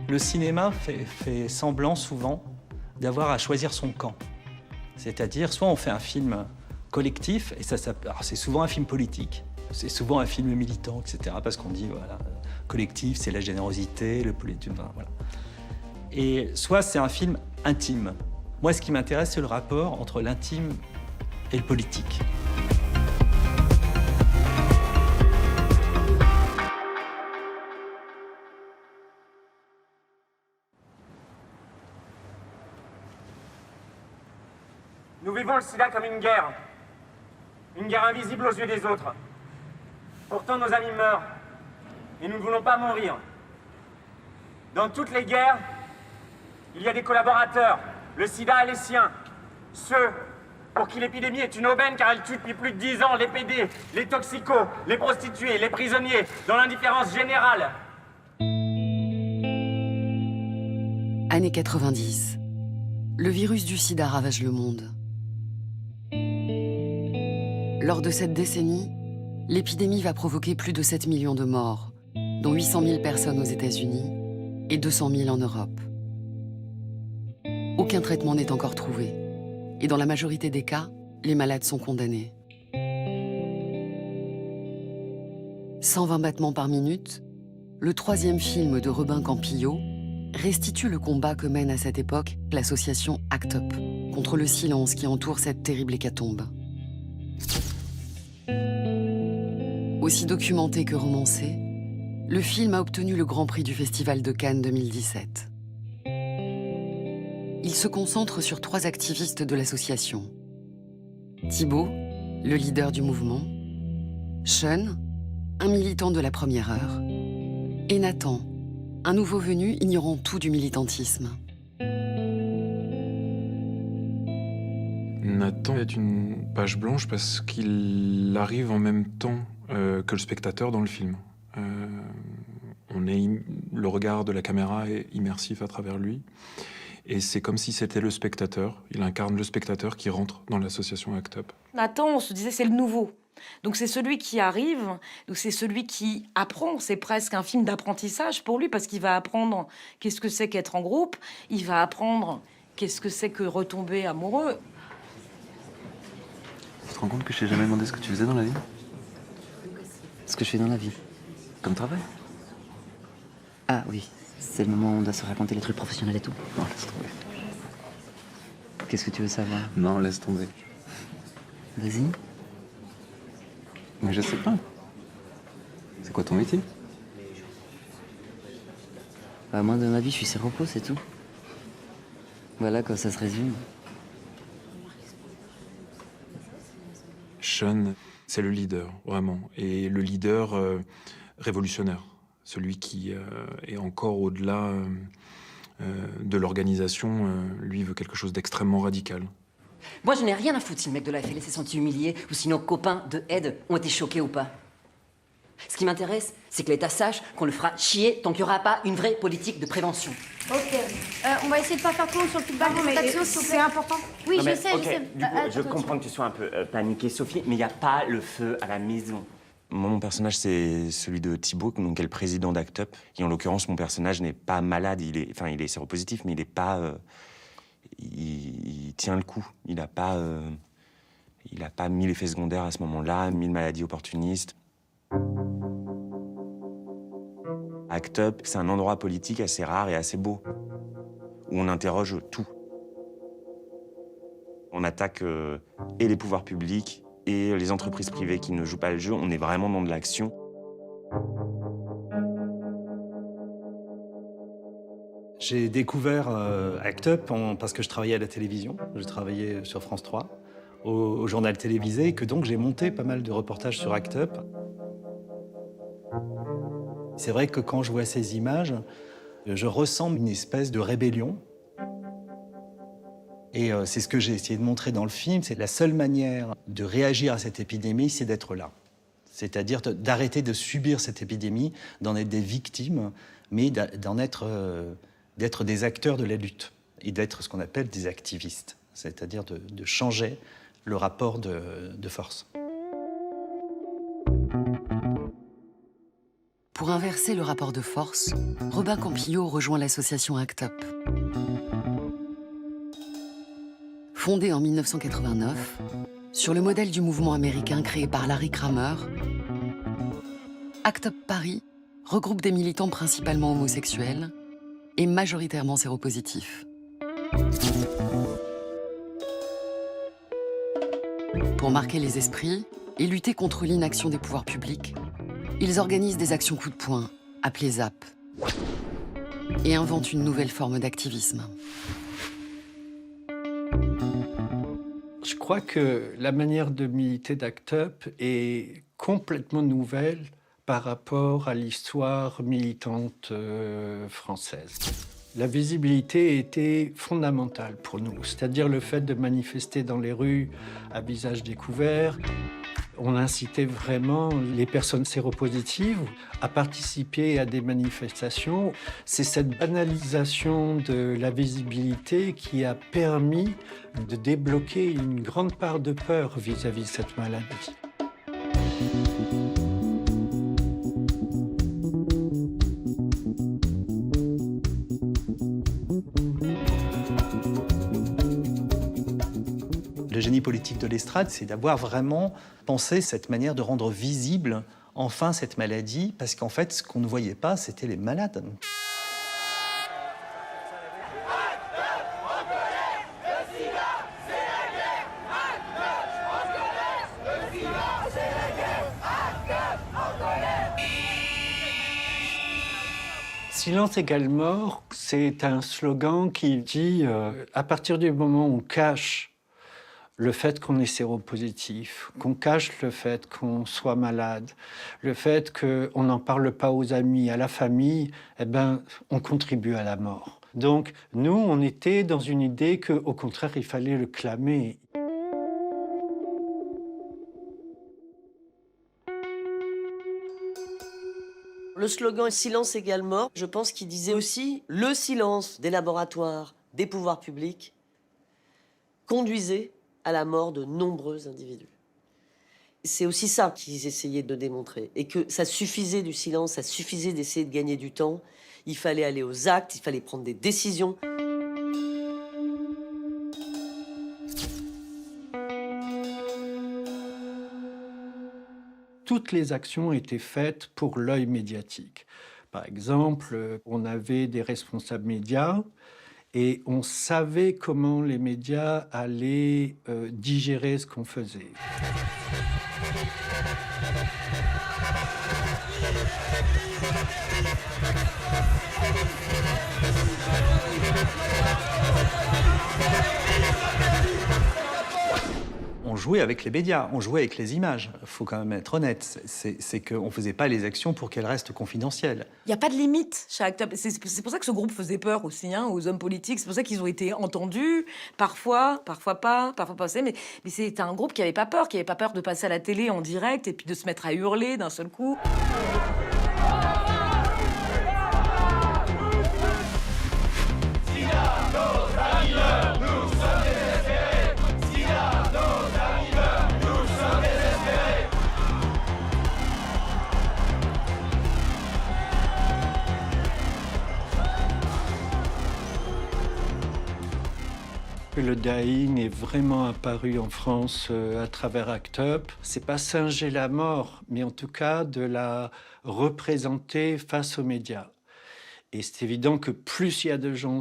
Le cinéma fait semblant souvent d'avoir à choisir son camp. C'est-à-dire, soit on fait un film collectif, et alors c'est souvent un film politique, c'est souvent un film militant, etc. Parce qu'on dit, voilà, collectif, c'est la générosité, le politique, voilà. Et soit c'est un film intime. Moi, ce qui m'intéresse, c'est le rapport entre l'intime et le politique. Nous vivons le sida comme une guerre invisible aux yeux des autres. Pourtant, nos amis meurent, et nous ne voulons pas mourir. Dans toutes les guerres, il y a des collaborateurs. Le sida a les siens. Ceux pour qui l'épidémie est une aubaine car elle tue depuis plus de 10 ans les PD, les toxicos, les prostituées, les prisonniers, dans l'indifférence générale. Années 90. Le virus du sida ravage le monde. Lors de cette décennie, l'épidémie va provoquer plus de 7 millions de morts, dont 800 000 personnes aux États-Unis et 200 000 en Europe. Aucun traitement n'est encore trouvé. Et dans la majorité des cas, les malades sont condamnés. 120 battements par minute, le troisième film de Robin Campillo restitue le combat que mène à cette époque l'association ACT UP contre le silence qui entoure cette terrible hécatombe. Aussi documenté que romancé, le film a obtenu le Grand Prix du Festival de Cannes 2017. Il se concentre sur 3 activistes de l'association. Thibaut, le leader du mouvement, Sean, un militant de la première heure, et Nathan, un nouveau venu ignorant tout du militantisme. Nathan est une page blanche parce qu'il arrive en même temps que le spectateur dans le film. Le regard de la caméra est immersif à travers lui. Et c'est comme si c'était le spectateur. Il incarne le spectateur qui rentre dans l'association ACT UP. Nathan, on se disait, c'est le nouveau. Donc c'est celui qui arrive, donc c'est celui qui apprend. C'est presque un film d'apprentissage pour lui, parce qu'il va apprendre qu'est-ce que c'est qu'être en groupe. Il va apprendre qu'est-ce que c'est que retomber amoureux. Tu te rends compte que je t'ai jamais demandé ce que tu faisais dans la vie? Ce que je fais dans la vie? Comme travail? Ah oui, c'est le moment où on doit se raconter les trucs professionnels et tout. Non, laisse tomber. Qu'est-ce que tu veux savoir? Non, laisse tomber. Vas-y. Mais je sais pas. C'est quoi ton métier? Bah, moi, dans ma vie, je suis séropo, c'est tout. Voilà, quand ça se résume. Sean, c'est le leader, vraiment. Et le leader révolutionnaire. Celui qui est encore au-delà de l'organisation. Lui veut quelque chose d'extrêmement radical. Moi, je n'ai rien à foutre si le mec de la FLS s'est senti humilié ou si nos copains de Ed ont été choqués ou pas. Ce qui m'intéresse, c'est que l'État sache qu'on le fera chier tant qu'il n'y aura pas une vraie politique de prévention. Ok. On va essayer de pas faire trop long sur le feedback de l'action, c'est important. Oui, Non, mais, je sais, ok, je sais. Du coup, je comprends que tu sois un peu paniquée, Sophie, mais il n'y a pas le feu à la maison. Moi, mon personnage, c'est celui de Thibaut, donc, qui est le président d'ACT UP. Et en l'occurrence, mon personnage n'est pas malade. Il est séropositif, mais il n'est pas... il tient le coup. Il n'a pas 1000 effets secondaires à ce moment-là, 1000 maladies opportunistes. ACT UP, c'est un endroit politique assez rare et assez beau, où on interroge tout. On attaque et les pouvoirs publics et les entreprises privées qui ne jouent pas le jeu. On est vraiment dans de l'action. J'ai découvert ACT UP parce que je travaillais à la télévision. Je travaillais sur France 3, au journal télévisé, et que donc j'ai monté pas mal de reportages sur ACT UP. C'est vrai que quand je vois ces images, je ressens une espèce de rébellion. Et c'est ce que j'ai essayé de montrer dans le film. C'est la seule manière de réagir à cette épidémie, c'est d'être là. C'est-à-dire d'arrêter de subir cette épidémie, d'en être des victimes, mais d'être des acteurs de la lutte et d'être ce qu'on appelle des activistes, c'est-à-dire de changer le rapport de force. Pour inverser le rapport de force, Robin Campillo rejoint l'association ACT UP. Fondée en 1989, sur le modèle du mouvement américain créé par Larry Kramer, ACT UP Paris regroupe des militants principalement homosexuels et majoritairement séropositifs. Pour marquer les esprits et lutter contre l'inaction des pouvoirs publics, ils organisent des actions coup de poing, appelées ZAP, et inventent une nouvelle forme d'activisme. Je crois que la manière de militer d'ACT UP est complètement nouvelle par rapport à l'histoire militante française. La visibilité était fondamentale pour nous, c'est-à-dire le fait de manifester dans les rues à visage découvert. On incitait vraiment les personnes séropositives à participer à des manifestations. C'est cette banalisation de la visibilité qui a permis de débloquer une grande part de peur vis-à-vis de cette maladie. Le génie politique de l'estrade, c'est d'avoir vraiment pensé cette manière de rendre visible enfin cette maladie, parce qu'en fait, ce qu'on ne voyait pas, c'était les malades. Silence égale mort, c'est un slogan qui dit à partir du moment où on cache le fait qu'on est séropositif, qu'on cache le fait qu'on soit malade, le fait qu'on n'en parle pas aux amis, à la famille, eh ben, on contribue à la mort. Donc, nous, on était dans une idée qu'au contraire, il fallait le clamer. Le slogan « Silence égale mort », je pense qu'il disait aussi le silence des laboratoires, des pouvoirs publics, conduisait à la mort de nombreux individus. C'est aussi ça qu'ils essayaient de démontrer. Et que ça suffisait du silence, ça suffisait d'essayer de gagner du temps. Il fallait aller aux actes, il fallait prendre des décisions. Toutes les actions étaient faites pour l'œil médiatique. Par exemple, on avait des responsables médias et on savait comment les médias allaient digérer ce qu'on faisait. On jouait avec les médias, on jouait avec les images. Il faut quand même être honnête. C'est qu'on ne faisait pas les actions pour qu'elles restent confidentielles. Il n'y a pas de limite chez ACT UP. C'est pour ça que ce groupe faisait peur aussi aux hommes politiques. C'est pour ça qu'ils ont été entendus, parfois pas, parfois pas assez. Mais c'était un groupe qui n'avait pas peur de passer à la télé en direct et puis de se mettre à hurler d'un seul coup. Le dying est vraiment apparu en France à travers ACT UP. C'est pas singer la mort, mais en tout cas de la représenter face aux médias. Et c'est évident que plus il y a de gens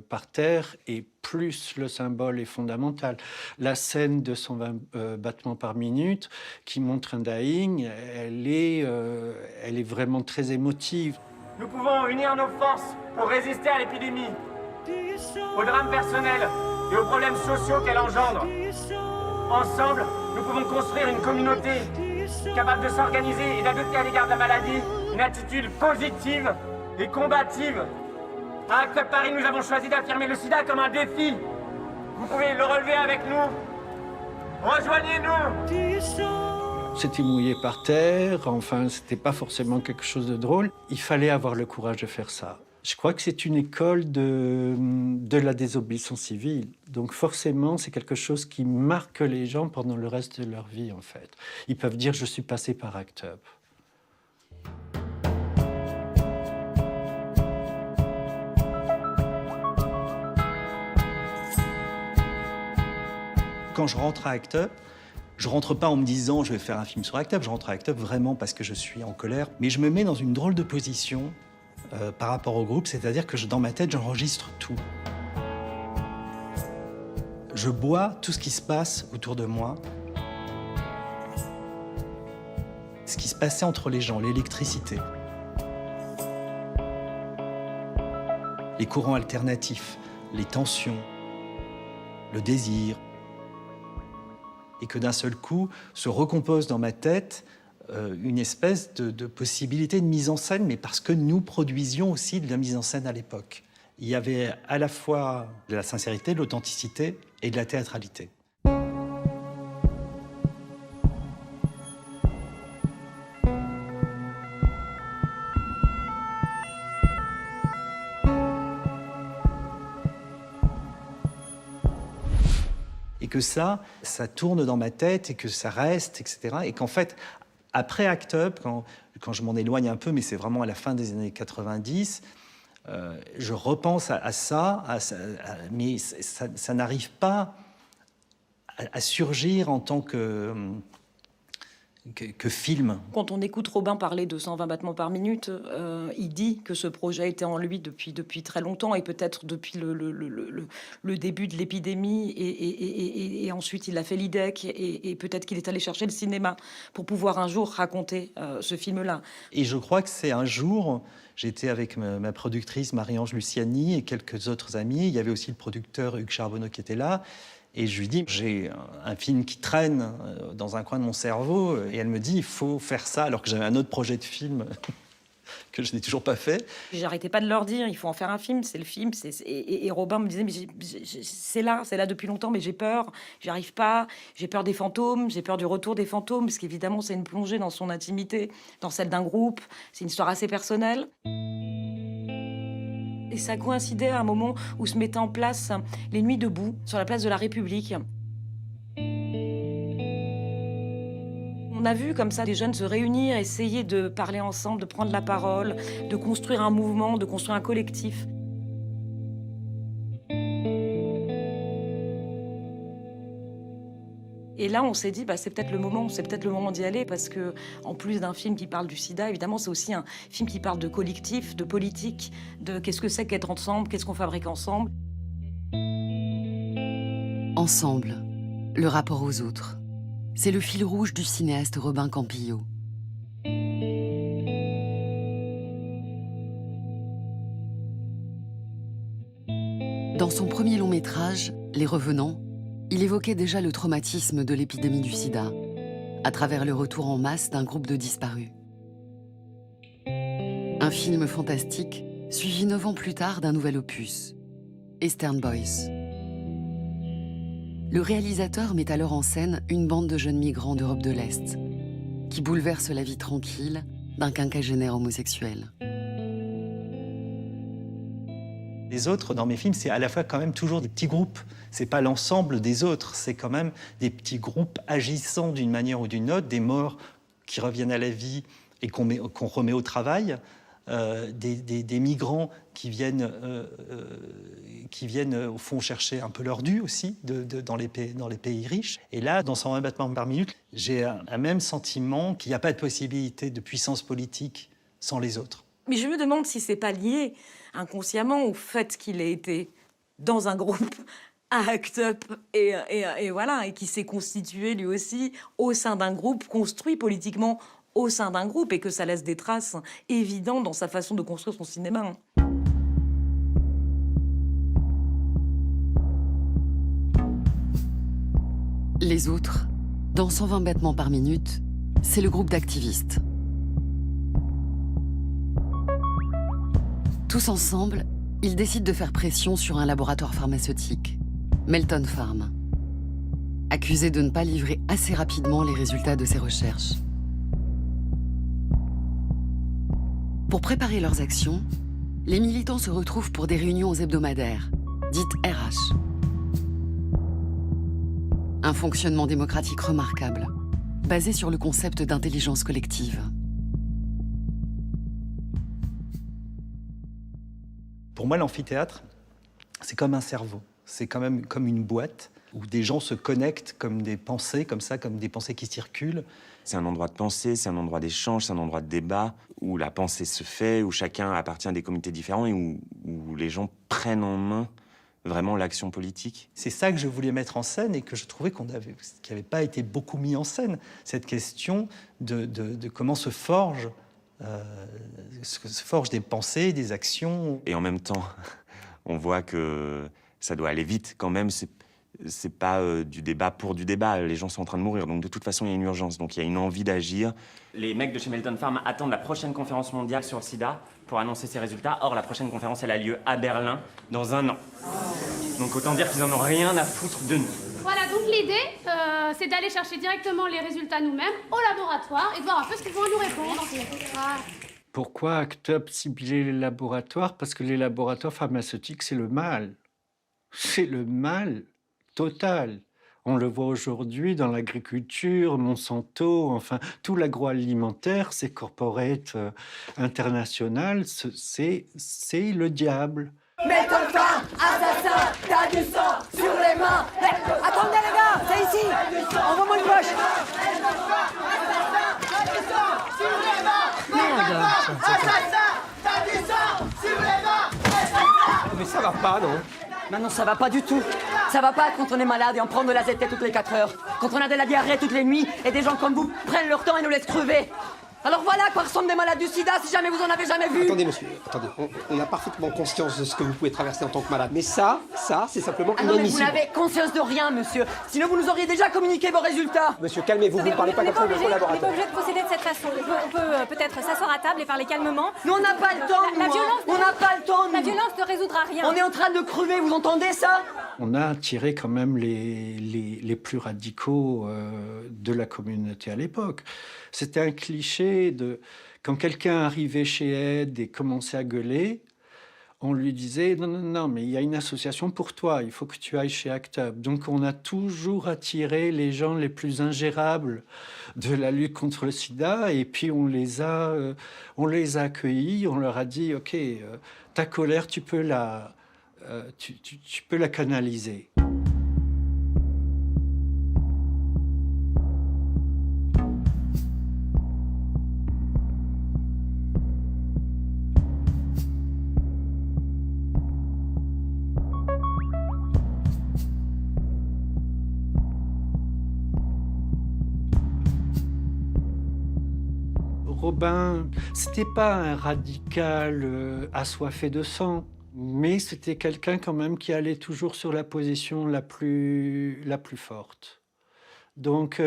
par terre, et plus le symbole est fondamental. La scène de 120 battements par minute, qui montre un dying, elle est vraiment très émotive. Nous pouvons unir nos forces pour résister à l'épidémie, aux drames personnels et aux problèmes sociaux qu'elle engendre. Ensemble, nous pouvons construire une communauté capable de s'organiser et d'adopter à l'égard de la maladie une attitude positive et combative. À ACT UP Paris, nous avons choisi d'affirmer le sida comme un défi. Vous pouvez le relever avec nous. Rejoignez-nous. C'était mouillé par terre, enfin, c'était pas forcément quelque chose de drôle. Il fallait avoir le courage de faire ça. Je crois que c'est une école de la désobéissance civile. Donc forcément, c'est quelque chose qui marque les gens pendant le reste de leur vie, en fait. Ils peuvent dire « je suis passé par ACT UP ». Quand je rentre à Act Up, je rentre pas en me disant je vais faire un film sur Act Up, je rentre à Act Up vraiment parce que je suis en colère. Mais je me mets dans une drôle de position par rapport au groupe, c'est-à-dire que dans ma tête, j'enregistre tout. Je bois tout ce qui se passe autour de moi. Ce qui se passait entre les gens, l'électricité. Les courants alternatifs, les tensions, le désir. Et que d'un seul coup se recompose dans ma tête une espèce de possibilité de mise en scène, mais parce que nous produisions aussi de la mise en scène à l'époque. Il y avait à la fois de la sincérité, de l'authenticité et de la théâtralité. Et que ça tourne dans ma tête et que ça reste, etc. Et qu'en fait, après Act Up, quand je m'en éloigne un peu, mais c'est vraiment à la fin des années 90, je repense à ça, mais ça n'arrive pas à surgir en tant que film. Quand on écoute Robin parler de 120 battements par minute, il dit que ce projet était en lui depuis très longtemps et peut-être depuis le début de l'épidémie et ensuite il a fait l'IDEC et peut-être qu'il est allé chercher le cinéma pour pouvoir un jour raconter ce film-là. Et je crois que c'est un jour, j'étais avec ma productrice Marie-Ange Luciani et quelques autres amis, il y avait aussi le producteur Hugues Charbonneau qui était là. Et je lui dis, j'ai un film qui traîne dans un coin de mon cerveau. Et elle me dit, il faut faire ça, alors que j'avais un autre projet de film que je n'ai toujours pas fait. J'arrêtais pas de leur dire, il faut en faire un film, c'est le film. Et Robin me disait, mais c'est là depuis longtemps, mais j'ai peur, j'y arrive pas. J'ai peur des fantômes, j'ai peur du retour des fantômes, parce qu'évidemment, c'est une plongée dans son intimité, dans celle d'un groupe. C'est une histoire assez personnelle. Et ça coïncidait à un moment où se mettaient en place les Nuits debout sur la place de la République. On a vu comme ça des jeunes se réunir, essayer de parler ensemble, de prendre la parole, de construire un mouvement, de construire un collectif. Et là, on s'est dit, c'est peut-être le moment d'y aller, parce que, en plus d'un film qui parle du sida, évidemment, c'est aussi un film qui parle de collectif, de politique, de qu'est-ce que c'est qu'être ensemble, qu'est-ce qu'on fabrique ensemble. Ensemble, le rapport aux autres. C'est le fil rouge du cinéaste Robin Campillo. Dans son premier long métrage, Les Revenants, il évoquait déjà le traumatisme de l'épidémie du sida, à travers le retour en masse d'un groupe de disparus. Un film fantastique, suivi 9 ans plus tard d'un nouvel opus, Eastern Boys. Le réalisateur met alors en scène une bande de jeunes migrants d'Europe de l'Est, qui bouleversent la vie tranquille d'un quinquagénaire homosexuel. Les autres, dans mes films, c'est à la fois quand même toujours des petits groupes. C'est pas l'ensemble des autres, c'est quand même des petits groupes agissant d'une manière ou d'une autre, des morts qui reviennent à la vie et qu'on remet au travail, des migrants qui viennent au fond chercher un peu leur dû aussi dans les pays riches. Et là, dans 120 battements par minute, j'ai un même sentiment qu'il n'y a pas de possibilité de puissance politique sans les autres. Mais je me demande si c'est pas lié inconsciemment au fait qu'il ait été dans un groupe à Act Up et voilà, et qui s'est constitué lui aussi au sein d'un groupe, construit politiquement au sein d'un groupe, et que ça laisse des traces évidentes dans sa façon de construire son cinéma. Les autres, dans 120 battements par minute, c'est le groupe d'activistes. Tous ensemble, ils décident de faire pression sur un laboratoire pharmaceutique, Melton Pharm, accusé de ne pas livrer assez rapidement les résultats de ses recherches. Pour préparer leurs actions, les militants se retrouvent pour des réunions hebdomadaires, dites RH. Un fonctionnement démocratique remarquable, basé sur le concept d'intelligence collective. Pour moi, l'amphithéâtre, c'est comme un cerveau. C'est quand même comme une boîte où des gens se connectent comme des pensées, comme ça, comme des pensées qui circulent. C'est un endroit de pensée, c'est un endroit d'échange, c'est un endroit de débat, où la pensée se fait, où chacun appartient à des comités différents et où les gens prennent en main vraiment l'action politique. C'est ça que je voulais mettre en scène et que je trouvais qui n'avait pas été beaucoup mis en scène. Cette question de comment se forgent des pensées, des actions. Et en même temps, on voit que ça doit aller vite quand même. C'est pas du débat pour du débat. Les gens sont en train de mourir, donc de toute façon, il y a une urgence. Donc il y a une envie d'agir. Les mecs de chez Melton Farm attendent la prochaine conférence mondiale sur le sida pour annoncer ses résultats. Or, la prochaine conférence, elle a lieu à Berlin dans 1 an. Donc autant dire qu'ils en ont rien à foutre de nous. Voilà, donc l'idée, c'est d'aller chercher directement les résultats nous-mêmes au laboratoire et de voir un peu ce qu'ils vont nous répondre. Voilà. Pourquoi ACT UP ciblait les laboratoires? Parce que les laboratoires pharmaceutiques, c'est le mal. C'est le mal total. On le voit aujourd'hui dans l'agriculture, Monsanto, enfin, tout l'agroalimentaire, c'est corporate international, c'est le diable. Melton Farm, assassin, t'as du sang sur les mains. Hey, attendez les gars, c'est ici. Envoie-moi une poche. Mais ça va pas, non? Non, ça va pas du tout. Ça va pas quand on est malade et on prend de la ZT toutes les 4 heures. Quand on a de la diarrhée toutes les nuits et des gens comme vous prennent leur temps et nous laissent crever. Alors voilà à quoi ressemblent des malades du sida si jamais vous en avez jamais vu. Attendez monsieur, attendez. On a parfaitement conscience de ce que vous pouvez traverser en tant que malade. Mais ça, c'est simplement Ah non, mais vous inadmissible. n'avez conscience de rien, monsieur. Sinon vous nous auriez déjà communiqué vos résultats. Monsieur, calmez-vous, vous ne parlez pas comme ça de votre On n'est pas collaborateur. obligé de procéder de cette façon. On peut peut-être s'asseoir à table et parler calmement. Nous on n'a pas le temps, nous, La hein. violence, On n'a pas le temps, nous. La violence ne résoudra rien. On est en train de crever, vous entendez ça? On a attiré quand même les plus radicaux de la communauté à l'époque. C'était un cliché de... Quand quelqu'un arrivait chez Aide et commençait à gueuler, on lui disait « Non, mais il y a une association pour toi, il faut que tu ailles chez ACT UP ». Donc on a toujours attiré les gens les plus ingérables de la lutte contre le sida et puis on les a accueillis, on leur a dit « Ok, ta colère, tu peux la canaliser ». Robin, c'était pas un radical assoiffé de sang, mais c'était quelqu'un quand même qui allait toujours sur la position la plus forte. Donc,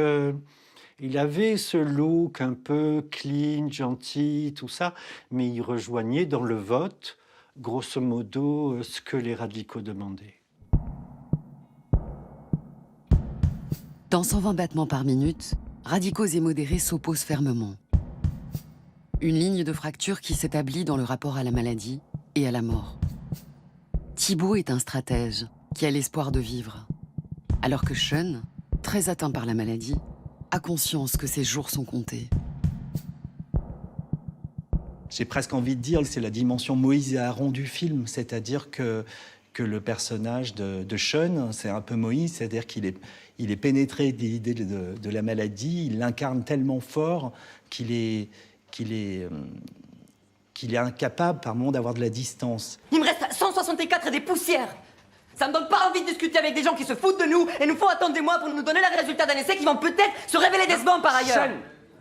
il avait ce look un peu clean, gentil, tout ça, mais il rejoignait dans le vote, grosso modo, ce que les radicaux demandaient. Dans 120 battements par minute, radicaux et modérés s'opposent fermement. Une ligne de fracture qui s'établit dans le rapport à la maladie et à la mort. Thibault est un stratège qui a l'espoir de vivre, alors que Sean, très atteint par la maladie, a conscience que ses jours sont comptés. J'ai presque envie de dire que c'est la dimension Moïse et Aaron du film, c'est-à-dire que le personnage de Sean, c'est un peu Moïse, c'est-à-dire qu'il est pénétré des idées de la maladie, il l'incarne tellement fort qu'il est incapable par moment d'avoir de la distance. Il me reste 164 et des poussières. Ça me donne pas envie de discuter avec des gens qui se foutent de nous et nous font attendre des mois pour nous donner les résultats d'un essai qui vont peut-être se révéler décevants par ailleurs. Sean,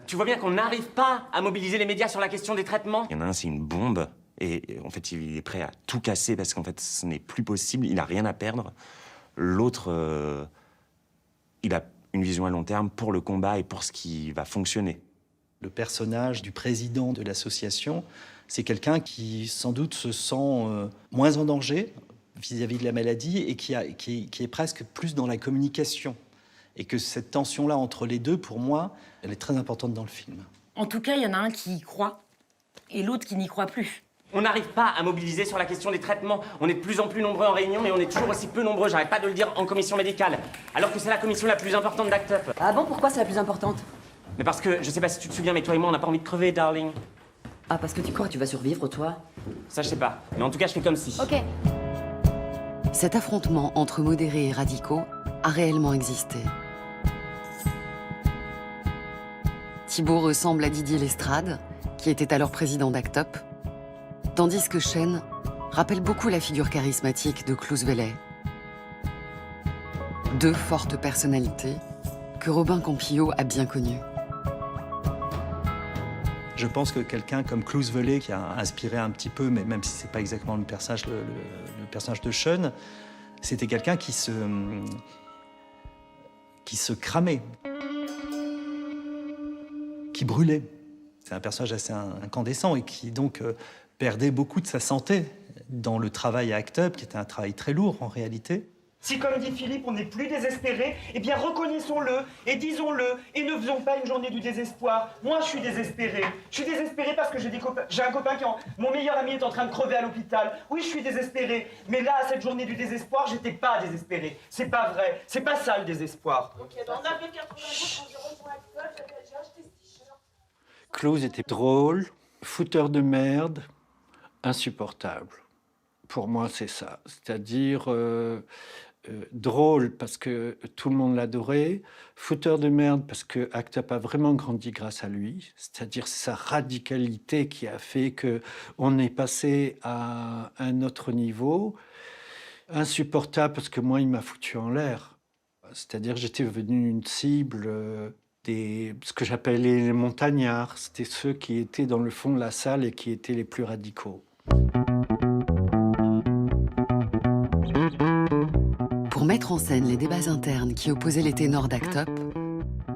tu vois bien qu'on n'arrive pas à mobiliser les médias sur la question des traitements. Il y en a un, c'est une bombe. Et en fait, il est prêt à tout casser parce qu'en fait, ce n'est plus possible. Il n'a rien à perdre. L'autre, il a une vision à long terme pour le combat et pour ce qui va fonctionner. Le personnage du président de l'association, c'est quelqu'un qui, sans doute, se sent moins en danger vis-à-vis de la maladie et qui est presque plus dans la communication. Et que cette tension-là entre les deux, pour moi, elle est très importante dans le film. En tout cas, il y en a un qui y croit et l'autre qui n'y croit plus. On n'arrive pas à mobiliser sur la question des traitements. On est de plus en plus nombreux en réunion, mais on est toujours aussi peu nombreux, j'arrête pas de le dire, en commission médicale. Alors que c'est la commission la plus importante d'ACT UP. Ah bon, pourquoi c'est la plus importante? Mais parce que, je sais pas si tu te souviens, mais toi et moi, on n'a pas envie de crever, darling. Ah, parce que tu crois que tu vas survivre, toi? Ça, je sais pas. Mais en tout cas, je fais comme si. Ok. Cet affrontement entre modérés et radicaux a réellement existé. Thibault ressemble à Didier Lestrade, qui était alors président d'Act Up, tandis que Chen rappelle beaucoup la figure charismatique de Kloos Welle. Deux fortes personnalités que Robin Campillo a bien connues. Je pense que quelqu'un comme Kloos Welle, qui a inspiré un petit peu, mais même si c'est pas exactement le personnage de Sean, c'était quelqu'un qui se cramait, qui brûlait. C'est un personnage assez incandescent et qui donc perdait beaucoup de sa santé dans le travail à Act Up, qui était un travail très lourd en réalité. Si, comme dit Philippe, on n'est plus désespéré, eh bien reconnaissons-le et disons-le et ne faisons pas une journée du désespoir. Moi, je suis désespéré. Je suis désespéré parce que j'ai un copain mon meilleur ami est en train de crever à l'hôpital. Oui, je suis désespéré. Mais là, à cette journée du désespoir, j'étais pas désespéré. C'est pas vrai. C'est pas ça le désespoir. Ok, on avait 80 euros environ pour Actop, j'ai acheté ce t-shirt. Kloos était drôle, fouteur de merde, insupportable. Pour moi, c'est ça. C'est-à-dire drôle parce que tout le monde l'adorait, fouteur de merde parce que Act Up a vraiment grandi grâce à lui. C'est-à-dire sa radicalité qui a fait qu'on est passé à un autre niveau. Insupportable parce que moi, il m'a foutu en l'air. C'est-à-dire j'étais devenu une cible ce que j'appelle les montagnards. C'était ceux qui étaient dans le fond de la salle et qui étaient les plus radicaux. Pour mettre en scène les débats internes qui opposaient les ténors d'Act Up,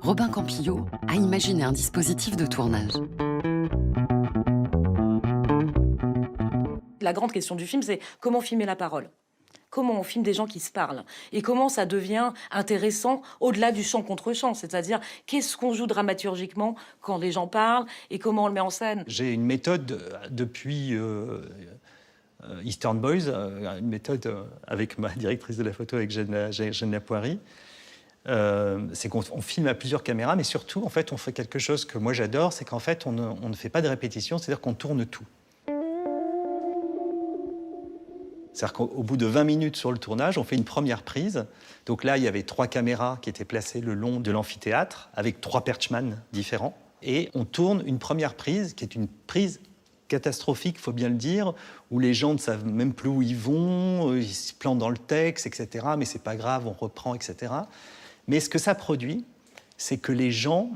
Robin Campillo a imaginé un dispositif de tournage. La grande question du film, c'est comment filmer la parole. Comment on filme des gens qui se parlent et comment ça devient intéressant au-delà du chant contre chant, c'est-à-dire qu'est-ce qu'on joue dramaturgiquement quand les gens parlent et comment on le met en scène. J'ai une méthode depuis Eastern Boys, une méthode avec ma directrice de la photo, avec Jeanne Lapoirie. C'est qu'on filme à plusieurs caméras, mais surtout, en fait, on fait quelque chose que moi j'adore, c'est qu'en fait, on ne fait pas de répétition, c'est-à-dire qu'on tourne tout. C'est-à-dire qu'au bout de 20 minutes sur le tournage, on fait une première prise. Donc là, il y avait 3 caméras qui étaient placées le long de l'amphithéâtre, avec 3 perchman différents. Et on tourne une première prise, qui est une prise catastrophique, il faut bien le dire, où les gens ne savent même plus où ils vont, ils se plantent dans le texte, etc. Mais c'est pas grave, on reprend, etc. Mais ce que ça produit, c'est que les gens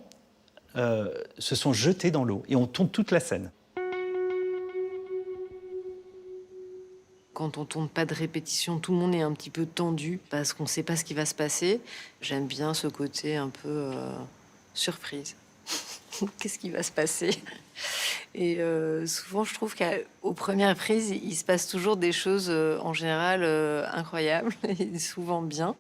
se sont jetés dans l'eau. Et on tourne toute la scène. Quand on tourne pas de répétition, tout le monde est un petit peu tendu parce qu'on sait pas ce qui va se passer. J'aime bien ce côté un peu surprise. Qu'est-ce qui va se passer? Et souvent, je trouve qu'aux premières prises, il se passe toujours des choses en général incroyables et souvent bien.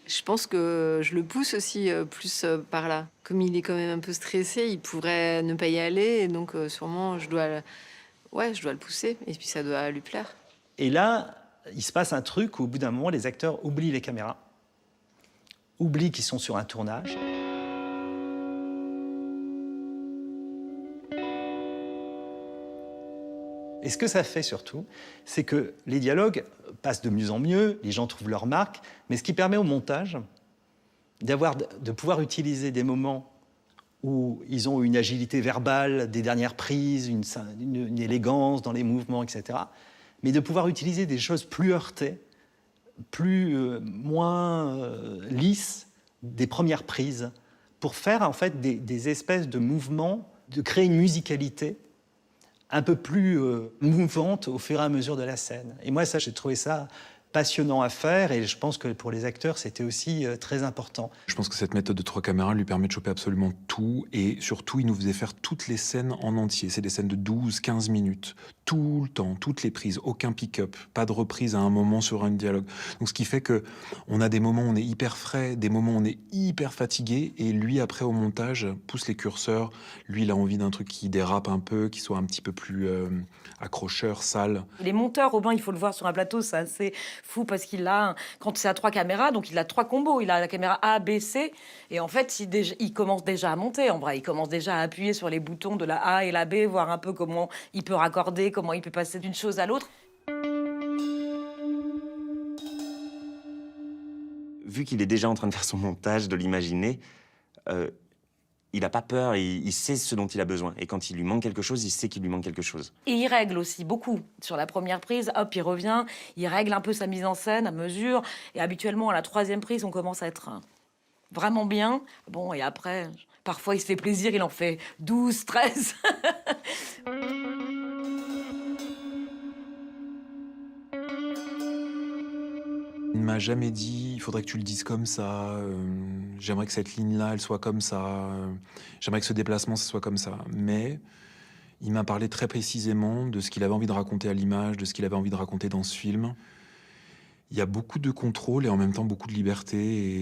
Je pense que je le pousse aussi plus par là. Comme il est quand même un peu stressé, il pourrait ne pas y aller. Et donc, sûrement, je dois le pousser. Et puis, ça doit lui plaire. Et là, il se passe un truc où, au bout d'un moment, les acteurs oublient les caméras, oublient qu'ils sont sur un tournage. Et ce que ça fait surtout, c'est que les dialogues passent de mieux en mieux, les gens trouvent leur marque, mais ce qui permet au montage de pouvoir utiliser des moments où ils ont une agilité verbale, des dernières prises, une élégance dans les mouvements, etc. Mais de pouvoir utiliser des choses plus heurtées, moins lisses, des premières prises, pour faire en fait des espèces de mouvements, de créer une musicalité un peu plus mouvante au fur et à mesure de la scène. Et moi, ça, j'ai trouvé ça passionnant à faire, et je pense que pour les acteurs, c'était aussi très important. Je pense que cette méthode de 3 caméras lui permet de choper absolument tout, et surtout, il nous faisait faire toutes les scènes en entier. C'est des scènes de 12-15 minutes. tout le temps, toutes les prises, aucun pick-up, pas de reprise à un moment sur un dialogue. Donc ce qui fait que on a des moments où on est hyper frais, des moments où on est hyper fatigué, et lui après au montage pousse les curseurs. Lui il a envie d'un truc qui dérape un peu, qui soit un petit peu plus accrocheur, sale. Les monteurs, Robin, il faut le voir sur un plateau, c'est assez fou parce qu'il a, quand c'est à 3 caméras, donc il a 3 combos. Il a la caméra A, B, C, et en fait, il commence déjà à monter. En vrai, il commence déjà à appuyer sur les boutons de la A et la B, voir un peu comment il peut raccorder, comment il peut passer d'une chose à l'autre. Vu qu'il est déjà en train de faire son montage, de l'imaginer, il n'a pas peur, il sait ce dont il a besoin. Et quand il lui manque quelque chose, il sait qu'il lui manque quelque chose. Et il règle aussi beaucoup. Sur la première prise, hop, il revient, il règle un peu sa mise en scène à mesure. Et habituellement, à la 3e prise, on commence à être vraiment bien. Bon, et après, parfois, il se fait plaisir, il en fait 12, 13. Il ne m'a jamais dit, il faudrait que tu le dises comme ça, j'aimerais que cette ligne-là, elle soit comme ça, j'aimerais que ce déplacement, ce soit comme ça. Mais il m'a parlé très précisément de ce qu'il avait envie de raconter à l'image, de ce qu'il avait envie de raconter dans ce film. Il y a beaucoup de contrôle et en même temps beaucoup de liberté,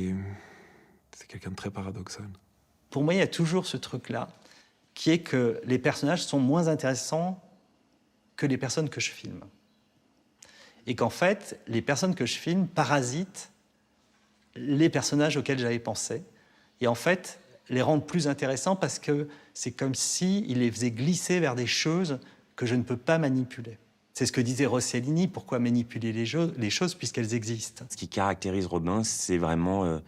et c'est quelqu'un de très paradoxal. Pour moi, il y a toujours ce truc-là, qui est que les personnages sont moins intéressants que les personnes que je filme. Et qu'en fait, les personnes que je filme parasitent les personnages auxquels j'avais pensé. Et en fait, les rendent plus intéressants parce que c'est comme s'ils les faisaient glisser vers des choses que je ne peux pas manipuler. C'est ce que disait Rossellini, pourquoi manipuler les choses puisqu'elles existent. Ce qui caractérise Robin, c'est vraiment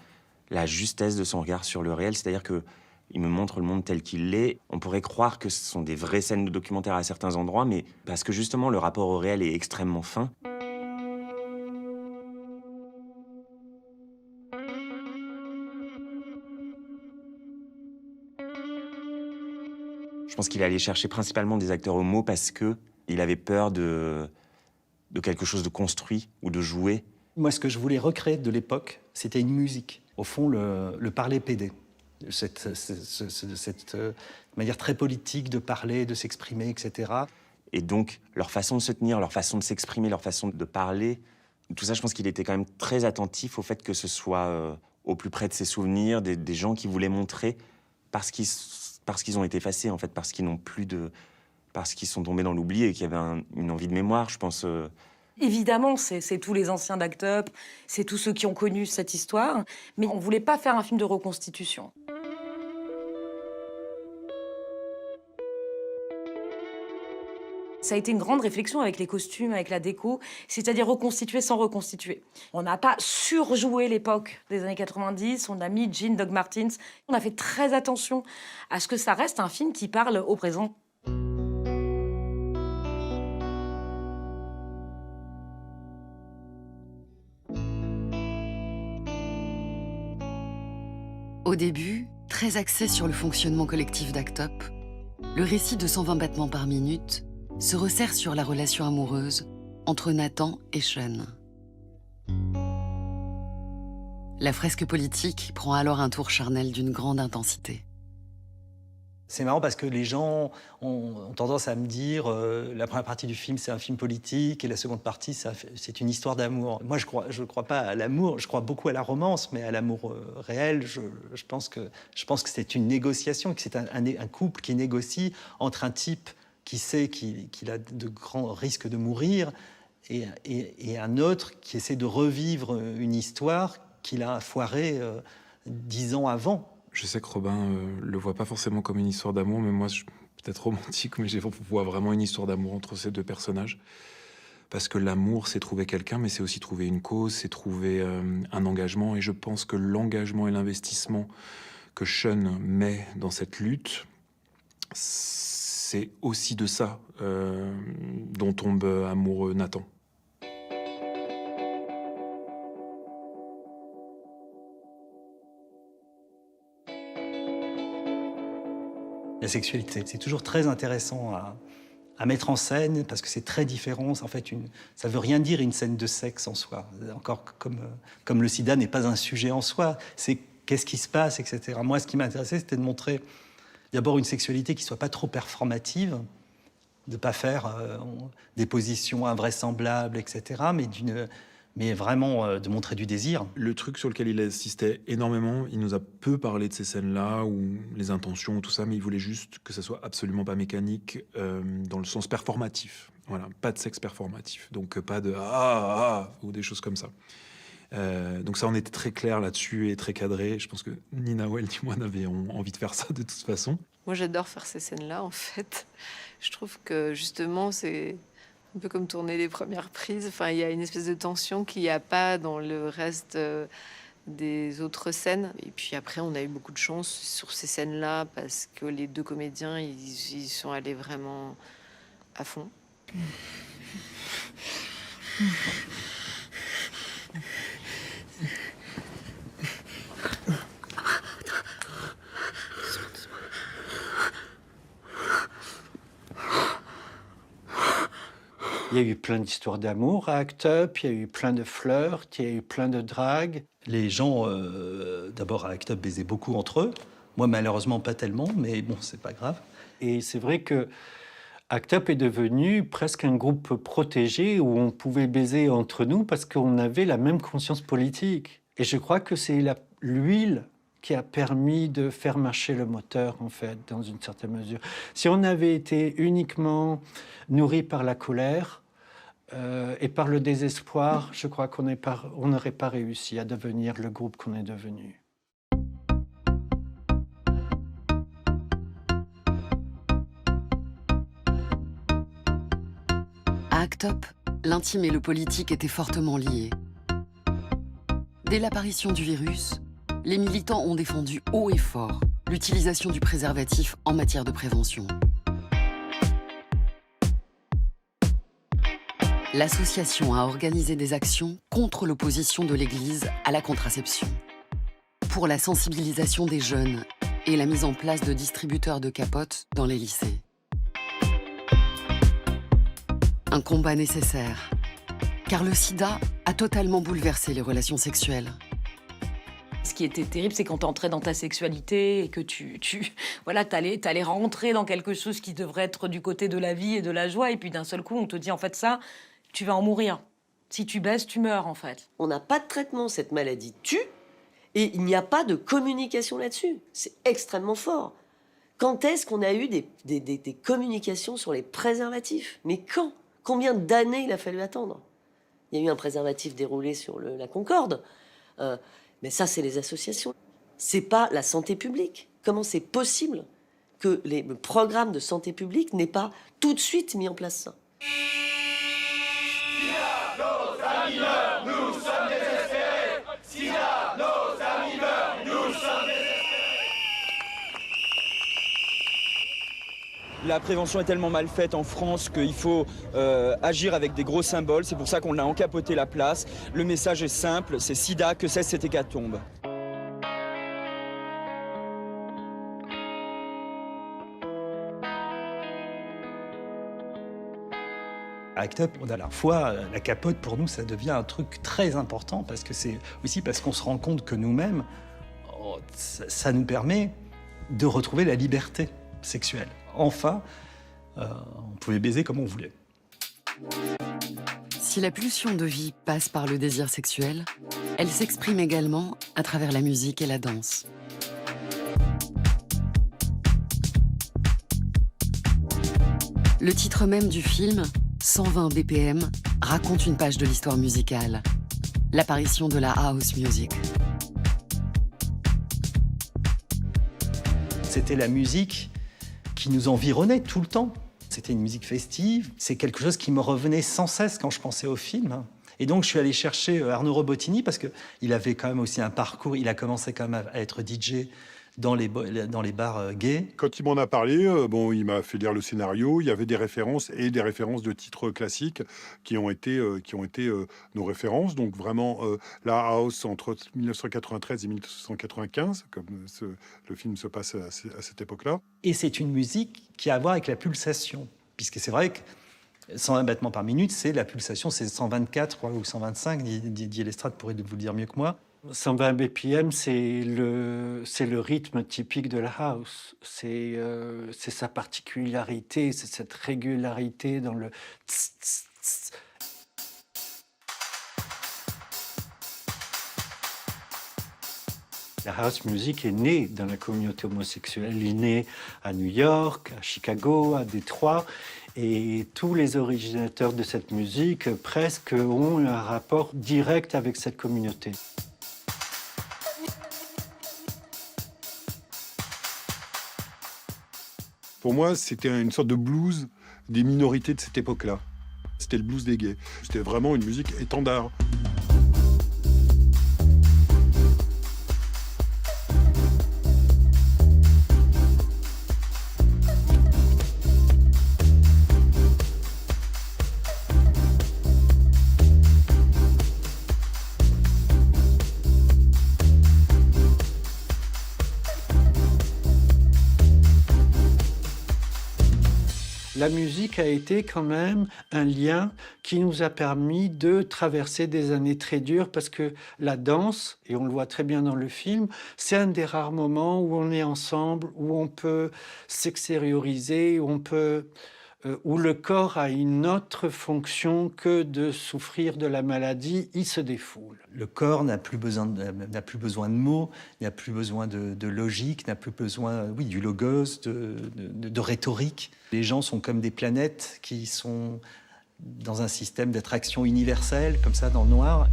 la justesse de son regard sur le réel. C'est-à-dire qu'il me montre le monde tel qu'il est. On pourrait croire que ce sont des vraies scènes de documentaire à certains endroits, mais parce que justement, le rapport au réel est extrêmement fin. Je pense qu'il allait chercher principalement des acteurs homo parce qu'il avait peur de quelque chose de construit ou de joué. Moi, ce que je voulais recréer de l'époque, c'était une musique. Au fond, le parler pédé. Cette manière très politique de parler, de s'exprimer, etc. Et donc, leur façon de se tenir, leur façon de s'exprimer, leur façon de parler, tout ça, je pense qu'il était quand même très attentif au fait que ce soit au plus près de ses souvenirs, des gens qui voulaient montrer parce qu'ils ont été effacés, en fait, parce qu'ils n'ont plus de... parce qu'ils sont tombés dans l'oubli et qu'il y avait une envie de mémoire, je pense. Évidemment, c'est tous les anciens d'Act Up, c'est tous ceux qui ont connu cette histoire, mais on voulait pas faire un film de reconstitution. Ça a été une grande réflexion avec les costumes, avec la déco, c'est-à-dire reconstituer sans reconstituer. On n'a pas surjoué l'époque des années 90, on a mis Jean Doc Martens. On a fait très attention à ce que ça reste un film qui parle au présent. Au début, très axé sur le fonctionnement collectif d'Act Up, le récit de 120 battements par minute se resserre sur la relation amoureuse entre Nathan et Sean. La fresque politique prend alors un tour charnel d'une grande intensité. C'est marrant parce que les gens ont tendance à me dire la première partie du film, c'est un film politique et la seconde partie, c'est une histoire d'amour. Moi, je crois pas à l'amour, je crois beaucoup à la romance, mais à l'amour réel, je pense que c'est une négociation, que c'est un couple qui négocie entre un type qui sait qu'il a de grands risques de mourir et un autre qui essaie de revivre une histoire qu'il a foirée 10 ans avant. Je sais que Robin le voit pas forcément comme une histoire d'amour, mais moi, je suis peut-être romantique, mais je vois vraiment une histoire d'amour entre ces deux personnages. Parce que l'amour, c'est trouver quelqu'un, mais c'est aussi trouver une cause, c'est trouver un engagement. Et je pense que l'engagement et l'investissement que Sean met dans cette lutte, c'est aussi de ça dont tombe amoureux Nathan. La sexualité, c'est toujours très intéressant à mettre en scène parce que c'est très différent. En fait, ça veut rien dire une scène de sexe en soi. Encore comme le sida n'est pas un sujet en soi, c'est qu'est-ce qui se passe, etc. Moi, ce qui m'intéressait, c'était de montrer d'abord une sexualité qui soit pas trop performative de ne pas faire des positions invraisemblables, etc., mais vraiment de montrer du désir. Le truc sur lequel il insistait énormément, il nous a peu parlé de ces scènes-là, ou les intentions, tout ça, mais il voulait juste que ça soit absolument pas mécanique, dans le sens performatif. Voilà, pas de sexe performatif, donc pas de ou des choses comme ça. Donc ça, on était très clair là-dessus et très cadré. Je pense que ni Nawel ni moi n'avions envie de faire ça de toute façon. Moi, j'adore faire ces scènes-là, en fait. Je trouve que, justement, c'est un peu comme tourner les premières prises. Enfin, il y a une espèce de tension qu'il n'y a pas dans le reste des autres scènes. Et puis après, on a eu beaucoup de chance sur ces scènes-là parce que les deux comédiens, ils sont allés vraiment à fond. Il y a eu plein d'histoires d'amour à Act Up, il y a eu plein de flirts, il y a eu plein de dragues. Les gens, d'abord à Act Up, baisaient beaucoup entre eux. Moi, malheureusement, pas tellement, mais bon, c'est pas grave. Et c'est vrai que Act Up est devenu presque un groupe protégé où on pouvait baiser entre nous parce qu'on avait la même conscience politique. Et je crois que c'est l'huile qui a permis de faire marcher le moteur, en fait, dans une certaine mesure. Si on avait été uniquement nourri par la colère et par le désespoir, je crois qu'on n'aurait pas réussi à devenir le groupe qu'on est devenu. À Act Up, l'intime et le politique étaient fortement liés. Dès l'apparition du virus, les militants ont défendu haut et fort l'utilisation du préservatif en matière de prévention. L'association a organisé des actions contre l'opposition de l'Église à la contraception, pour la sensibilisation des jeunes et la mise en place de distributeurs de capotes dans les lycées. Un combat nécessaire, car le sida a totalement bouleversé les relations sexuelles. Ce qui était terrible, c'est quand tu entrais dans ta sexualité et que voilà, t'allais rentrer dans quelque chose qui devrait être du côté de la vie et de la joie, et puis d'un seul coup, on te dit en fait ça, tu vas en mourir. Si tu baisses, tu meurs en fait. On n'a pas de traitement, cette maladie tue, et il n'y a pas de communication là-dessus. C'est extrêmement fort. Quand est-ce qu'on a eu des communications sur les préservatifs? Mais quand? Combien d'années il a fallu attendre? Il y a eu un préservatif déroulé sur la Concorde. Mais ça, c'est les associations. C'est pas la santé publique. Comment c'est possible que le programme de santé publique n'ait pas tout de suite mis en place ça? Sida, nos amis meurent, nous sommes désespérés. Sida, nos amis meurent, nous sommes désespérés. La prévention est tellement mal faite en France qu'il faut agir avec des gros symboles. C'est pour ça qu'on a encapoté la place. Le message est simple, c'est Sida, que cesse cette hécatombe. Act Up, on a la foi, la capote, pour nous, ça devient un truc très important parce que c'est aussi parce qu'on se rend compte que nous-mêmes, ça nous permet de retrouver la liberté sexuelle. Enfin, on pouvait baiser comme on voulait. Si la pulsion de vie passe par le désir sexuel, elle s'exprime également à travers la musique et la danse. Le titre même du film, 120 BPM, raconte une page de l'histoire musicale, l'apparition de la house music. C'était la musique qui nous environnait tout le temps. C'était une musique festive. C'est quelque chose qui me revenait sans cesse quand je pensais au film. Et donc, je suis allé chercher Arnaud Robotini parce qu'il avait quand même aussi un parcours. Il a commencé quand même à être DJ dans les bars gays. Quand il m'en a parlé, il m'a fait lire le scénario. Il y avait des références et des références de titres classiques qui ont été nos références. Donc vraiment, la house entre 1993 et 1995, comme le film se passe à cette époque-là. Et c'est une musique qui a à voir avec la pulsation, puisque c'est vrai que 120 battements par minute, c'est la pulsation, c'est 124 ou 125, Didier Lestrade pourrait vous le dire mieux que moi. 120 BPM, c'est le rythme typique de la house. C'est sa particularité, c'est cette régularité dans le tss, tss, tss. La house music est née dans la communauté homosexuelle. Elle est née à New York, à Chicago, à Détroit. Et tous les originateurs de cette musique, presque, ont un rapport direct avec cette communauté. Pour moi, c'était une sorte de blues des minorités de cette époque-là. C'était le blues des gays. C'était vraiment une musique étendard. La musique a été quand même un lien qui nous a permis de traverser des années très dures parce que la danse, et on le voit très bien dans le film, c'est un des rares moments où on est ensemble, où on peut s'extérioriser, où le corps a une autre fonction que de souffrir de la maladie, il se défoule. Le corps n'a plus besoin de mots, n'a plus besoin de logique, n'a plus besoin du logos, de rhétorique. Les gens sont comme des planètes qui sont dans un système d'attraction universelle, comme ça, dans le noir.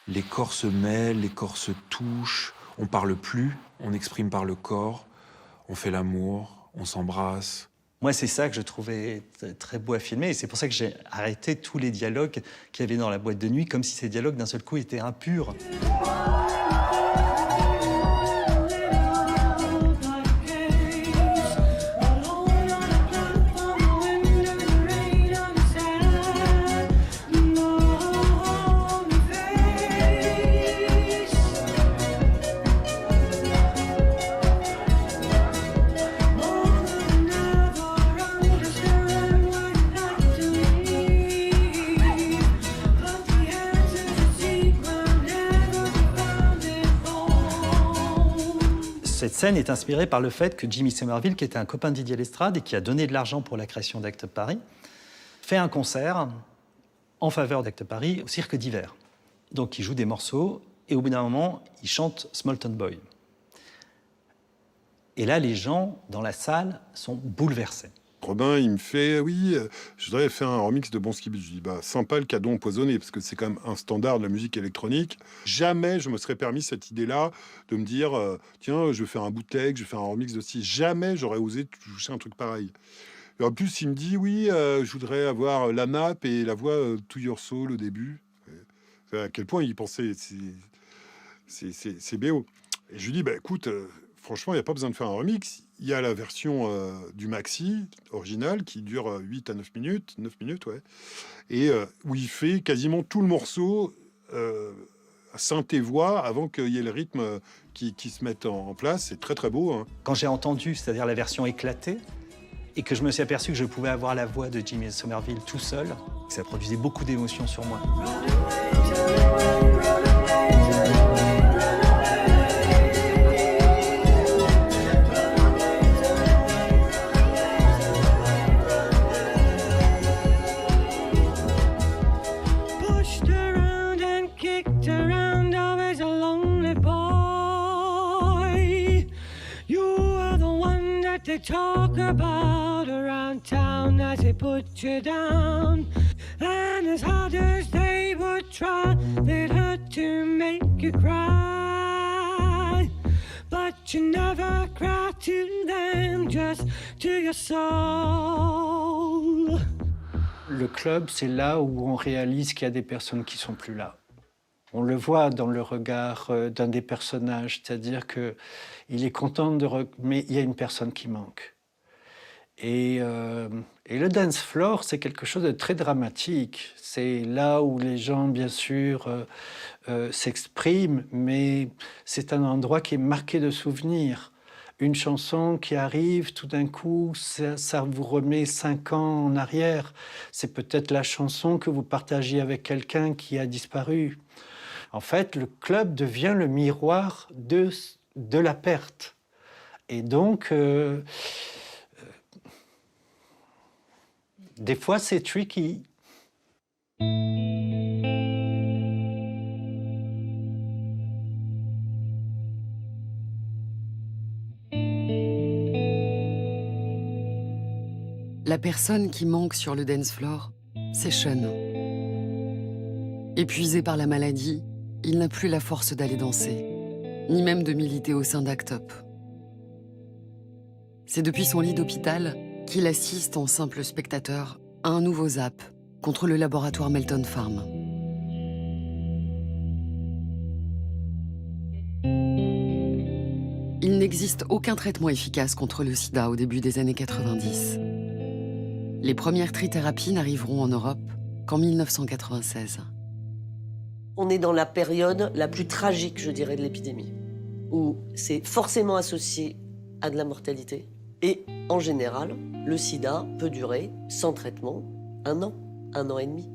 Les corps se mêlent, les corps se touchent, on parle plus, on exprime par le corps, on fait l'amour, on s'embrasse. Moi, c'est ça que je trouvais très beau à filmer, et c'est pour ça que j'ai arrêté tous les dialogues qu'il y avait dans la boîte de nuit, comme si ces dialogues, d'un seul coup, étaient impurs. Cette scène est inspirée par le fait que Jimmy Somerville, qui était un copain de Didier Lestrade et qui a donné de l'argent pour la création d'Act Up Paris, fait un concert en faveur d'Act Up Paris au Cirque d'Hiver. Donc il joue des morceaux et au bout d'un moment, il chante Small Town Boy. Et là, les gens dans la salle sont bouleversés. Robin, il me fait, oui, je voudrais faire un remix de Bon Ski Beach. Je dis, bah, sympa le cadeau empoisonné, parce que c'est quand même un standard de la musique électronique. Jamais je me serais permis cette idée-là de me dire, tiens, je vais faire un bootleg, je vais faire un remix de ci. Jamais j'aurais osé toucher un truc pareil. Et en plus, il me dit, oui, je voudrais avoir la nappe et la voix To Your Soul au début. À quel point il pensait, c'est BO. Et je lui dis, bah, écoute, franchement, il n'y a pas besoin de faire un remix. Il y a la version du maxi original qui dure 8 à 9 minutes, 9 minutes, ouais, et où il fait quasiment tout le morceau synthé-voix avant qu'il y ait le rythme qui se mette en place. C'est très, très beau. Hein. Quand j'ai entendu, c'est-à-dire la version éclatée, et que je me suis aperçu que je pouvais avoir la voix de Jimmy Somerville tout seul, ça produisait beaucoup d'émotions sur moi. They talk about around town as they put you down. And as hard as they would try, they'd hurt to make you cry. But you never cry to them, just to your soul. Le club, c'est là où on réalise qu'il y a des personnes qui sont plus là. On le voit dans le regard d'un des personnages, c'est-à-dire qu'il est content mais il y a une personne qui manque. Et le dance floor, c'est quelque chose de très dramatique. C'est là où les gens, bien sûr, s'expriment, mais c'est un endroit qui est marqué de souvenirs. Une chanson qui arrive, tout d'un coup, ça vous remet 5 ans en arrière. C'est peut-être la chanson que vous partagiez avec quelqu'un qui a disparu. En fait, le club devient le miroir de la perte. Et donc, des fois, c'est tricky. La personne qui manque sur le dance floor, c'est Sean. Épuisé par la maladie, il n'a plus la force d'aller danser, ni même de militer au sein d'Act Up. C'est depuis son lit d'hôpital qu'il assiste en simple spectateur à un nouveau zap contre le laboratoire Melton Farm. Il n'existe aucun traitement efficace contre le sida au début des années 90. Les premières trithérapies n'arriveront en Europe qu'en 1996. On est dans la période la plus tragique, je dirais, de l'épidémie, où c'est forcément associé à de la mortalité. Et en général, le sida peut durer, sans traitement, 1 an et demi.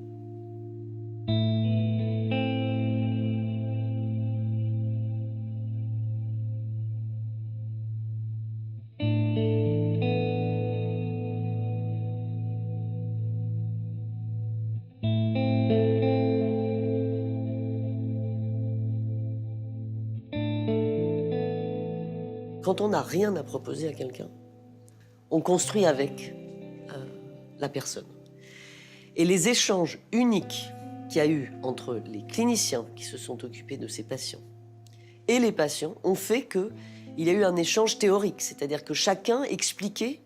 Quand on n'a rien à proposer à quelqu'un, on construit avec la personne. Et les échanges uniques qu'il y a eu entre les cliniciens qui se sont occupés de ces patients et les patients ont fait qu'il y a eu un échange théorique, c'est-à-dire que chacun expliquait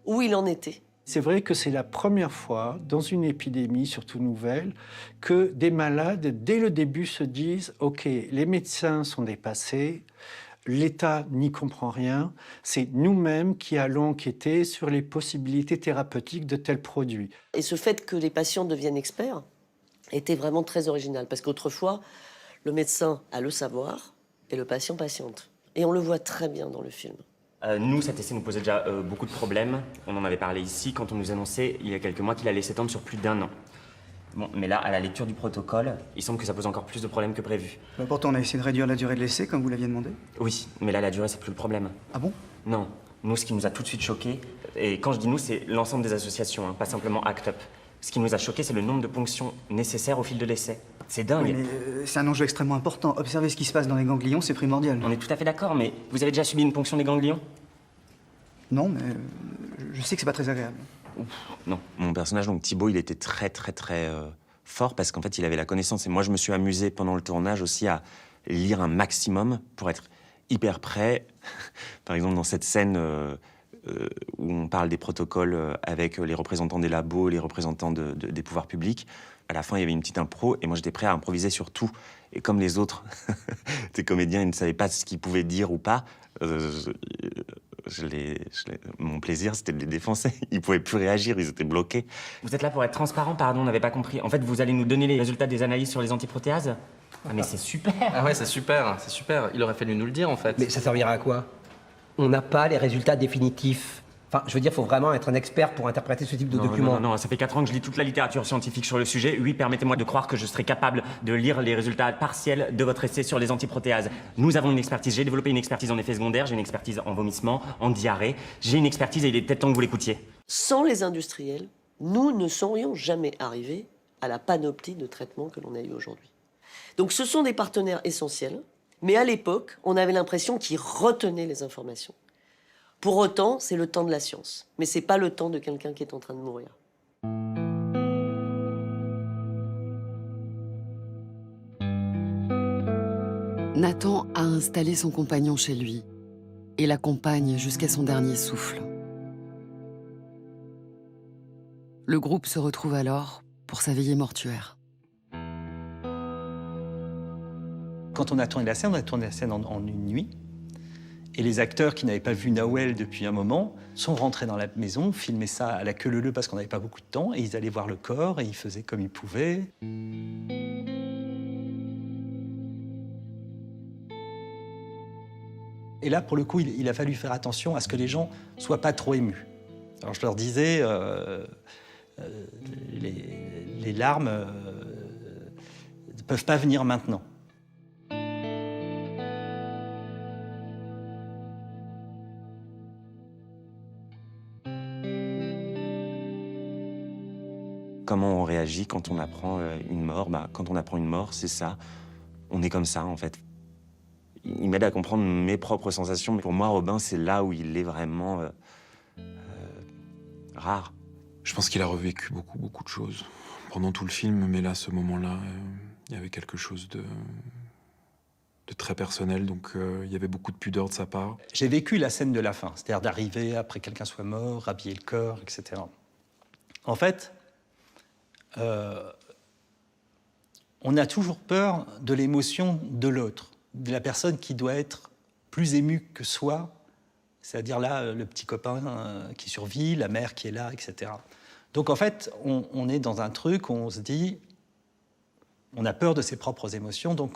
où il en était. C'est vrai que c'est la première fois, dans une épidémie, surtout nouvelle, que des malades, dès le début, se disent « Ok, les médecins sont dépassés, l'État n'y comprend rien, c'est nous-mêmes qui allons enquêter sur les possibilités thérapeutiques de tels produits. » Et ce fait que les patients deviennent experts était vraiment très original, parce qu'autrefois, le médecin a le savoir et le patient patiente. Et on le voit très bien dans le film. Nous, cet essai nous posait déjà beaucoup de problèmes. On en avait parlé ici quand on nous annonçait il y a quelques mois qu'il allait s'étendre sur plus d'1 an. Bon, mais là, à la lecture du protocole, il semble que ça pose encore plus de problèmes que prévu. Bah pourtant, on a essayé de réduire la durée de l'essai, comme vous l'aviez demandé. Oui, mais là, la durée, c'est plus le problème. Ah bon? Non. Nous, ce qui nous a tout de suite choqué, et quand je dis nous, c'est l'ensemble des associations, hein, pas simplement ACT UP. Ce qui nous a choqué, c'est le nombre de ponctions nécessaires au fil de l'essai. C'est dingue. Oui, mais c'est un enjeu extrêmement important. Observer ce qui se passe dans les ganglions, c'est primordial. On est tout à fait d'accord, mais vous avez déjà subi une ponction des ganglions? Non, mais je sais que c'est pas très agréable. Ouf, non. Mon personnage, donc Thibaut, il était très fort parce qu'en fait, il avait la connaissance. Et moi, je me suis amusé pendant le tournage aussi à lire un maximum pour être hyper prêt. Par exemple, dans cette scène où on parle des protocoles avec les représentants des labos, les représentants des pouvoirs publics, à la fin, il y avait une petite impro et moi, j'étais prêt à improviser sur tout. Et comme les autres, des comédiens, ils ne savaient pas ce qu'ils pouvaient dire ou pas, mon plaisir, c'était de les défoncer. Ils pouvaient plus réagir, ils étaient bloqués. Vous êtes là pour être transparent, pardon, on n'avait pas compris. En fait, vous allez nous donner les résultats des analyses sur les antiprotéases? Ah mais c'est super! Ah ouais, c'est super, c'est super. Il aurait fallu nous le dire, en fait. Mais ça servira à quoi? On n'a pas les résultats définitifs. Enfin, je veux dire, il faut vraiment être un expert pour interpréter ce type de document. Non, ça fait 4 ans que je lis toute la littérature scientifique sur le sujet. Oui, permettez-moi de croire que je serai capable de lire les résultats partiels de votre essai sur les antiprotéases. Nous avons une expertise. J'ai développé une expertise en effets secondaires, j'ai une expertise en vomissement, en diarrhée. J'ai une expertise et il est peut-être temps que vous l'écoutiez. Sans les industriels, nous ne serions jamais arrivés à la panoplie de traitements que l'on a eu aujourd'hui. Donc ce sont des partenaires essentiels, mais à l'époque, on avait l'impression qu'ils retenaient les informations. Pour autant, c'est le temps de la science, mais c'est pas le temps de quelqu'un qui est en train de mourir. Nathan a installé son compagnon chez lui et l'accompagne jusqu'à son dernier souffle. Le groupe se retrouve alors pour sa veillée mortuaire. Quand on a tourné la scène en une nuit. Et les acteurs qui n'avaient pas vu Naouel depuis un moment sont rentrés dans la maison, filmaient ça à la queue leu-leu parce qu'on n'avait pas beaucoup de temps, et ils allaient voir le corps et ils faisaient comme ils pouvaient. Et là, pour le coup, il a fallu faire attention à ce que les gens ne soient pas trop émus. Alors je leur disais, les larmes ne peuvent pas venir maintenant. Comment on réagit quand on apprend une mort? Quand on apprend une mort, c'est ça. On est comme ça, en fait. Il m'aide à comprendre mes propres sensations. Mais pour moi, Robin, c'est là où il est vraiment rare. Je pense qu'il a revécu beaucoup de choses pendant tout le film, mais là, ce moment-là, il y avait quelque chose de très personnel, donc il y avait beaucoup de pudeur de sa part. J'ai vécu la scène de la fin, c'est-à-dire d'arriver après que quelqu'un soit mort, habiller le corps, etc. En fait, on a toujours peur de l'émotion de l'autre, de la personne qui doit être plus émue que soi, c'est-à-dire là, le petit copain qui survit, la mère qui est là, etc. Donc en fait, on est dans un truc où on se dit, on a peur de ses propres émotions, donc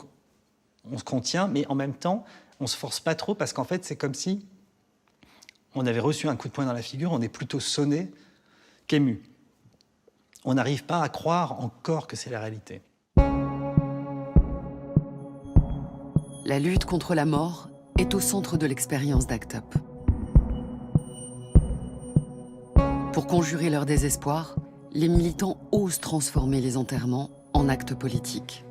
on se contient, mais en même temps, on ne se force pas trop, parce qu'en fait, c'est comme si on avait reçu un coup de poing dans la figure, on est plutôt sonné qu'ému. On n'arrive pas à croire encore que c'est la réalité. La lutte contre la mort est au centre de l'expérience d'Act Up. Pour conjurer leur désespoir, les militants osent transformer les enterrements en actes politiques.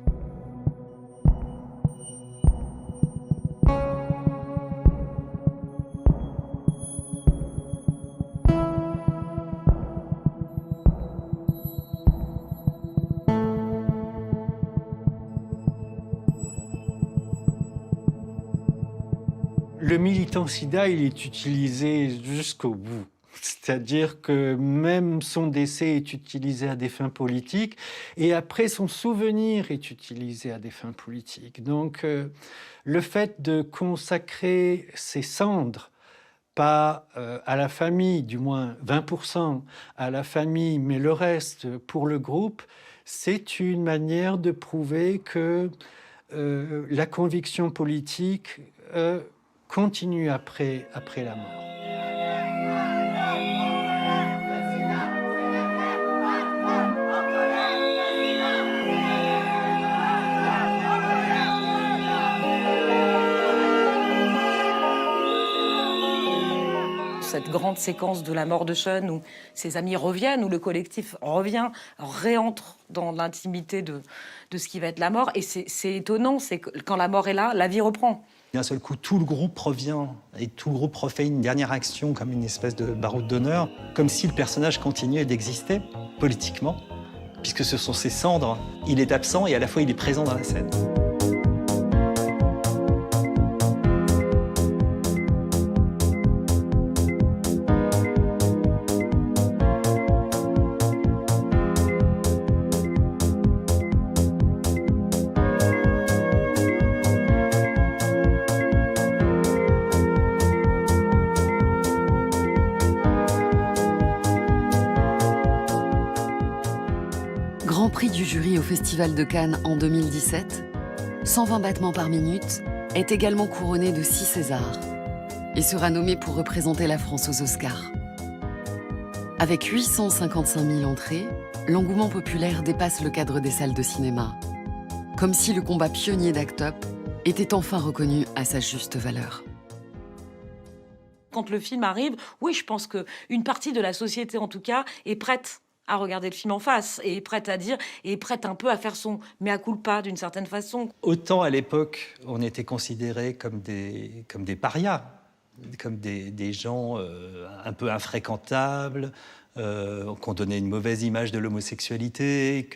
Le militant sida, il est utilisé jusqu'au bout. C'est-à-dire que même son décès est utilisé à des fins politiques et après son souvenir est utilisé à des fins politiques. Donc le fait de consacrer ses cendres, pas à la famille, du moins 20% à la famille, mais le reste pour le groupe, c'est une manière de prouver que la conviction politique continue après la mort. Cette grande séquence de la mort de Sean où ses amis reviennent, où le collectif revient, réentre dans l'intimité de ce qui va être la mort. Et c'est étonnant, c'est que quand la mort est là, la vie reprend. D'un seul coup, tout le groupe revient et tout le groupe refait une dernière action comme une espèce de baroud d'honneur, comme si le personnage continuait d'exister politiquement, puisque ce sont ses cendres. Il est absent et à la fois il est présent dans la scène. Grand prix du jury au Festival de Cannes en 2017, 120 battements par minute est également couronné de 6 Césars et sera nommé pour représenter la France aux Oscars. Avec 855 000 entrées, l'engouement populaire dépasse le cadre des salles de cinéma, comme si le combat pionnier d'Act Up était enfin reconnu à sa juste valeur. Quand le film arrive, oui, je pense qu'une partie de la société, en tout cas, est prête à regarder le film en face, et est prête à dire, et est prête un peu à faire son mea culpa d'une certaine façon. Autant à l'époque, on était considérés comme des parias, comme des gens un peu infréquentables, qu'on donnait une mauvaise image de l'homosexualité,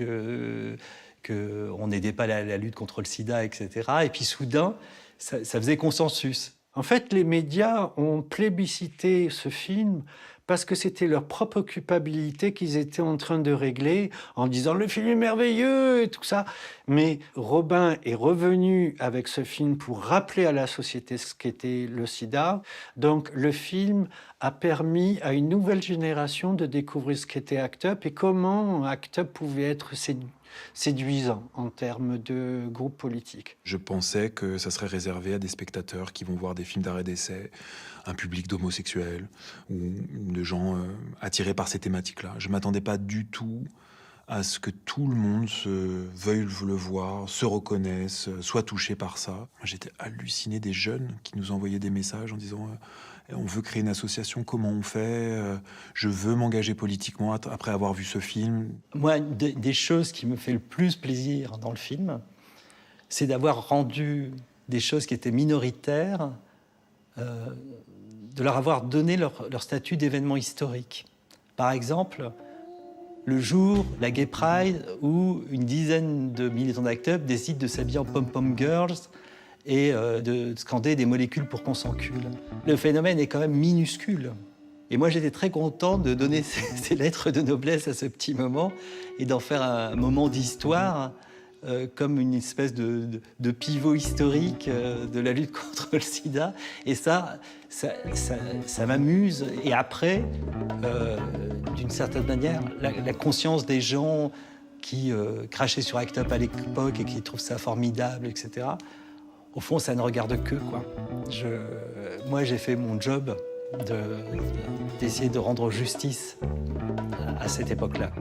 qu'on n'aidait pas la lutte contre le sida, etc. Et puis soudain, ça faisait consensus. En fait, les médias ont plébiscité ce film parce que c'était leur propre culpabilité qu'ils étaient en train de régler en disant « le film est merveilleux » et tout ça. Mais Robin est revenu avec ce film pour rappeler à la société ce qu'était le sida. Donc le film a permis à une nouvelle génération de découvrir ce qu'était ACT UP et comment ACT UP pouvait être séduisant en termes de groupe politique. Je pensais que ça serait réservé à des spectateurs qui vont voir des films d'arrêt d'essai, un public d'homosexuels ou de gens attirés par ces thématiques-là. Je ne m'attendais pas du tout à ce que tout le monde veuille le voir, se reconnaisse, soit touché par ça. J'étais halluciné des jeunes qui nous envoyaient des messages en disant on veut créer une association, comment on fait, je veux m'engager politiquement après avoir vu ce film. Moi, des choses qui me fait le plus plaisir dans le film, c'est d'avoir rendu des choses qui étaient minoritaires, de leur avoir donné leur statut d'événement historique. Par exemple, le jour, la Gay Pride, où une dizaine de militants d'ACT UP décident de s'habiller en pom-pom girls et de scander des molécules pour qu'on s'encule. Le phénomène est quand même minuscule. Et moi, j'étais très content de donner ces lettres de noblesse à ce petit moment et d'en faire un moment d'histoire comme une espèce de pivot historique de la lutte contre le sida. Et ça m'amuse. Et après, d'une certaine manière, la conscience des gens qui crachaient sur ACT UP à l'époque et qui trouvent ça formidable, etc., au fond, ça ne regarde que, quoi. Moi, j'ai fait mon job d'essayer de rendre justice à cette époque-là.